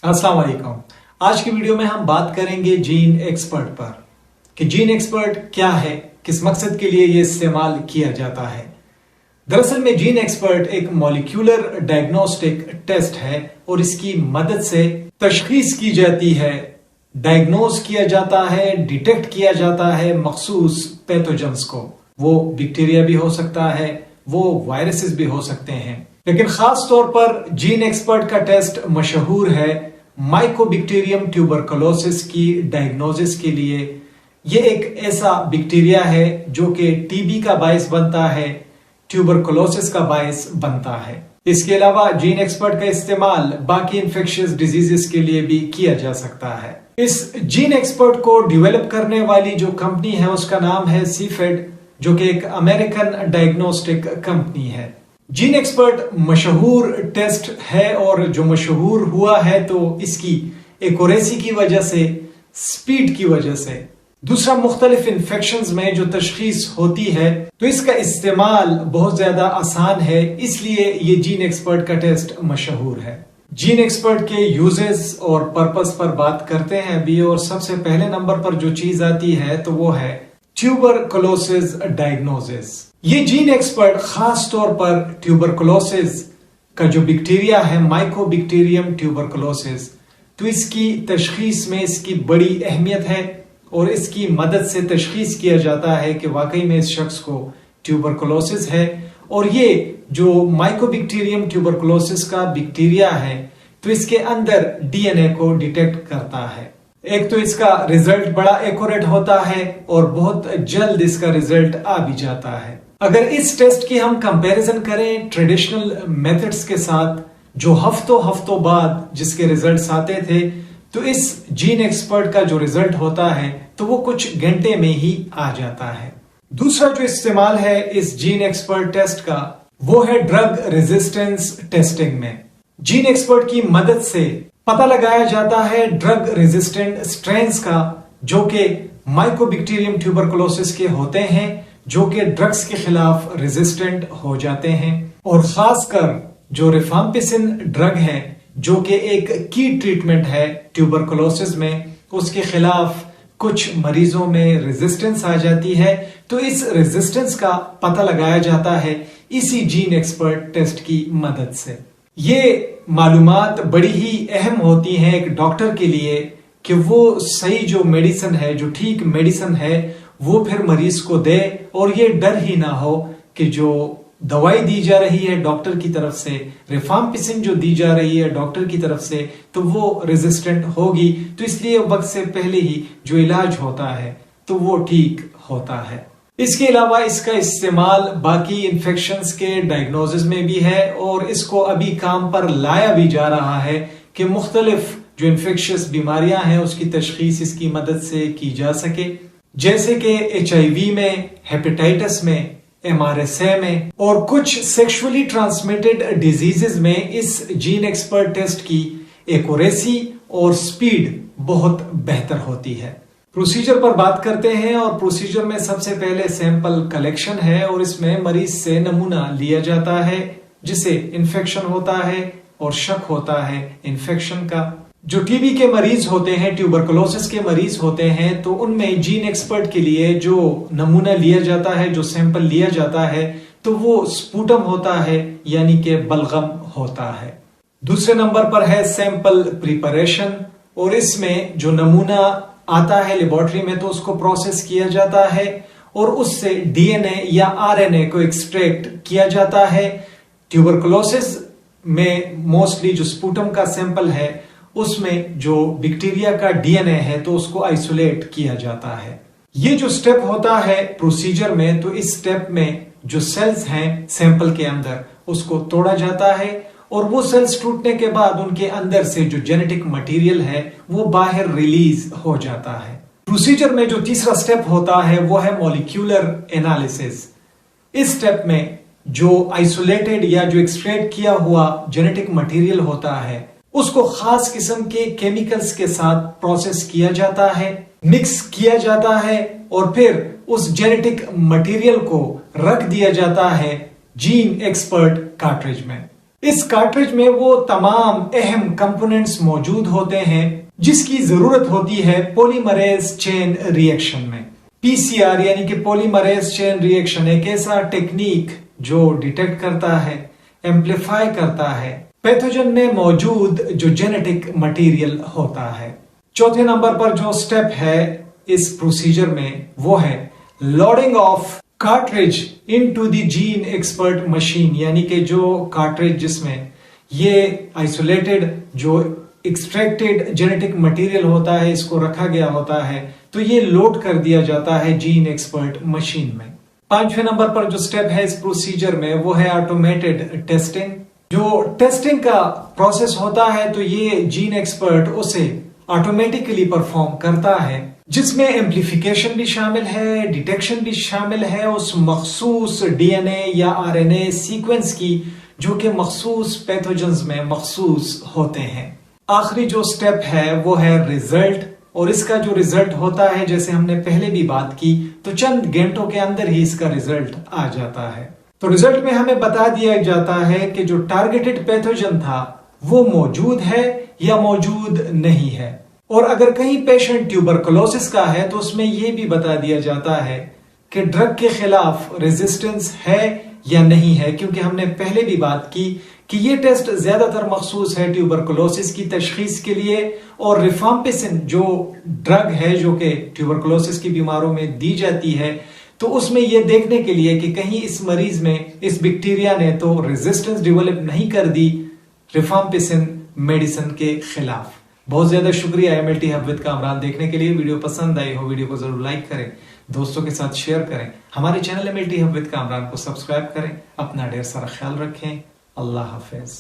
अस्सलाम वालेकुम। आज की वीडियो में हम बात करेंगे जीन एक्सपर्ट पर कि जीन एक्सपर्ट क्या है, किस मकसद के लिए ये इस्तेमाल किया जाता है। दरअसल में जीन एक्सपर्ट एक मॉलिक्यूलर डायग्नोस्टिक टेस्ट है और इसकी मदद से तशखीस की जाती है, डायग्नोज किया जाता है, डिटेक्ट किया जाता है मखसूस पैथोजेंस को। वो बैक्टीरिया भी हो सकता है, वो वायरसेस भी हो सकते हैं, लेकिन खास तौर पर जीन एक्सपर्ट का टेस्ट मशहूर है माइकोबैक्टीरियम ट्यूबरकुलोसिस की डायग्नोसिस के लिए। ये एक ऐसा बैक्टीरिया है जो कि टीबी का बायस बनता है, ट्यूबरकुलोसिस का बायस बनता है। इसके अलावा जीन एक्सपर्ट का इस्तेमाल बाकी इन्फेक्शियस डिजीजेस के लिए भी किया जा सकता है। इस जीन एक्सपर्ट को डेवलप करने वाली जो कंपनी है उसका नाम है सीफेड, जो कि एक अमेरिकन डायग्नोस्टिक कंपनी है। जीन एक्सपर्ट मशहूर टेस्ट है और जो मशहूर हुआ है तो इसकी एक्यूरेसी की वजह से, स्पीड की वजह से। दूसरा, मुख्तलिफ इन्फेक्शंस में जो तशखीस होती है तो इसका इस्तेमाल बहुत ज्यादा आसान है, इसलिए ये जीन एक्सपर्ट का टेस्ट मशहूर है। जीन एक्सपर्ट के यूजेस और पर्पस पर बात करते हैं अभी, और सबसे पहले नंबर पर जो चीज आती है तो वो है ट्यूबरकुलोसिस डायग्नोसिस। ये जीन एक्सपर्ट खास तौर पर ट्यूबरकुलोसिस का जो बैक्टीरिया है माइकोबैक्टीरियम ट्यूबरकुलोसिस, तो इसकी तशखीस में इसकी बड़ी अहमियत है और इसकी मदद से तशखीस किया जाता है कि वाकई में इस शख्स को ट्यूबरकुलोसिस है। और ये जो माइकोबैक्टीरियम ट्यूबरकुलोसिस का बैक्टीरिया है तो इसके अंदर डीएनए को डिटेक्ट करता है। एक तो इसका रिजल्ट बड़ा एक्यूरेट होता है और बहुत जल्द इसका रिजल्ट आ भी जाता है। अगर इस टेस्ट की हम कंपैरिजन करें ट्रेडिशनल मेथड्स के साथ जो हफ्तों बाद जिसके रिजल्ट्स आते थे, तो इस जीन एक्सपर्ट का जो रिजल्ट होता है तो वो कुछ घंटे में ही आ जाता है। दूसरा जो इस्तेमाल है इस जीन एक्सपर्ट टेस्ट का वो है ड्रग रेजिस्टेंस टेस्टिंग में। जीन एक्सपर्ट की मदद से पता लगाया जाता है ड्रग रेजिस्टेंट स्ट्रेन्स का, जो कि माइकोबैक्टीरियम ट्यूबरकुलोसिस के होते हैं, जो कि ड्रग्स के खिलाफ रेजिस्टेंट हो जाते हैं। और खासकर जो रिफाम्पिसिन ड्रग है जो कि एक की ट्रीटमेंट है ट्यूबरकुलोसिस में, उसके खिलाफ कुछ मरीजों में रेजिस्टेंस आ जाती है। तो इस रेजिस्टेंस का पता लगाया जाता है इसी जीन एक्सपर्ट टेस्ट की मदद से। ये मालूमात बड़ी ही अहम होती हैं एक डॉक्टर के लिए कि वो सही जो मेडिसिन है, जो ठीक मेडिसिन है, वो फिर मरीज को दे और ये डर ही ना हो कि जो दवाई दी जा रही है डॉक्टर की तरफ से, रिफाम्पिसिन जो दी जा रही है डॉक्टर की तरफ से, तो वो रेजिस्टेंट होगी। तो इसलिए वक्त से पहले ही जो इलाज होता है तो वो ठीक होता है। इसके अलावा इसका इस्तेमाल बाकी इन्फेक्शंस के डायग्नोसिस में भी है और इसको अभी काम पर लाया भी जा रहा है कि मुख्तलिफ जो इन्फेक्शियस बीमारियां हैं उसकी तशखीस इसकी मदद से की जा सके, जैसे कि HIV में, हेपेटाइटिस में, MRSA में और कुछ सेक्सुअली ट्रांसमिटेड डिजीजेस में इस जीन एक्सपर्ट टेस्ट की एक्यूरेसी और स्पीड बहुत बेहतर होती है। प्रोसीजर पर बात करते हैं और प्रोसीजर में सबसे पहले सैंपल कलेक्शन है और इसमें मरीज से नमूना लिया जाता है जिसे इन्फेक्शन होता है और शक होता है इन्फेक्शन का। जो टीबी के मरीज होते हैं, ट्यूबरकुलोसिस के मरीज होते हैं, तो उनमें जीन एक्सपर्ट के लिए जो नमूना लिया जाता है, जो सैंपल लिया जाता है, तो वो स्पूटम होता है यानी कि बलगम होता है। दूसरे नंबर पर है सैंपल प्रिपरेशन और इसमें जो नमूना आता है लेबोरेटरी में तो उसको प्रोसेस किया जाता है और उससे डीएनए या आरएनए को एक्सट्रैक्ट किया जाता है। ट्यूबरकुलोसिस में मोस्टली जो स्पूटम का सैंपल है उसमें जो बैक्टीरिया का डीएनए है तो उसको आइसोलेट किया जाता है। ये जो स्टेप होता है प्रोसीजर में, तो इस स्टेप में जो सेल्स हैं सैंपल के अंदर उसको तोड़ा जाता है और वो सेल्स टूटने के बाद उनके अंदर से जो जेनेटिक मटेरियल है वो बाहर रिलीज हो जाता है। प्रोसीजर में जो तीसरा स्टेप होता है वो है मॉलिक्यूलर एनालिसिस। इस स्टेप में जो आइसोलेटेड या जो एक्सट्रैक्ट किया हुआ जेनेटिक मटेरियल होता है उसको खास किस्म के केमिकल्स के साथ प्रोसेस किया जाता है, मिक्स किया जाता है और फिर उस जेनेटिक मटेरियल को रख दिया जाता है जीन एक्सपर्ट कार्ट्रिज में। اس کارٹریج میں وہ تمام اہم کمپوننٹس موجود ہوتے ہیں جس کی ضرورت ہوتی ہے پولیمریز چین ری ایکشن میں۔ PCR یعنی کہ پولیمریز چین ری ایکشن ایک ایسا ٹیکنیک جو ڈیٹیکٹ کرتا ہے، ایمپلیفائی کرتا ہے پیتھوجن میں موجود جو جینیٹک مٹیریل ہوتا ہے۔ چوتھے نمبر پر جو سٹیپ ہے اس پروسیجر میں وہ ہے loading of cartridge into the GeneXpert machine, یعنی کہ جو کارٹریج جس میں یہ آئسولیٹڈ جو ایکسٹریکٹڈ جینیٹک مٹیریل ہوتا ہے اس کو رکھا گیا ہوتا ہے تو یہ لوڈ کر دیا جاتا ہے جین ایکسپرٹ مشین میں۔ پانچویں نمبر پر جو سٹیپ ہے اس پروسیجر میں وہ ہے آٹومیٹڈ ٹیسٹنگ۔ جو ٹیسٹنگ کا پروسیس ہوتا ہے تو یہ جین ایکسپرٹ اسے آٹومیٹکلی پرفارم کرتا ہے، جس میں ایمپلیفیکیشن بھی شامل ہے، ڈیٹیکشن بھی شامل ہے اس مخصوص DNA یا RNA سیکوینس کی جو کہ مخصوص پیتھوجنز میں مخصوص ہوتے ہیں۔ آخری جو سٹیپ ہے وہ ہے ریزلٹ، اور اس کا جو ریزلٹ ہوتا ہے جیسے ہم نے پہلے بھی بات کی تو چند گھنٹوں کے اندر ہی اس کا ریزلٹ آ جاتا ہے۔ تو ریزلٹ میں ہمیں بتا دیا جاتا ہے کہ جو ٹارگیٹڈ پیتھوجن تھا وہ موجود ہے یا موجود نہیں ہے، اور اگر کہیں پیشنٹ ٹیوبرکلوسس کا ہے تو اس میں یہ بھی بتا دیا جاتا ہے کہ ڈرگ کے خلاف ریزسٹنس ہے یا نہیں ہے، کیونکہ ہم نے پہلے بھی بات کی کہ یہ ٹیسٹ زیادہ تر مخصوص ہے ٹیوبرکلوسس کی تشخیص کے لیے، اور ریفامپسن جو ڈرگ ہے جو کہ ٹیوبرکلوسس کی بیماروں میں دی جاتی ہے تو اس میں یہ دیکھنے کے لیے کہ کہیں اس مریض میں اس بیکٹیریا نے تو ریزسٹنس ڈیولپ نہیں کر دی ریفامپسن میڈیسن کے خلاف۔ بہت زیادہ شکریہ MLT ہب وتھ کامران دیکھنے کے لیے۔ ویڈیو پسند آئی ہو ویڈیو کو ضرور لائک کریں، دوستوں کے ساتھ شیئر کریں، ہمارے channel MLT hub with Kamran کو سبسکرائب کریں۔ اپنا ڈھیر سارا خیال رکھیں، اللہ حافظ۔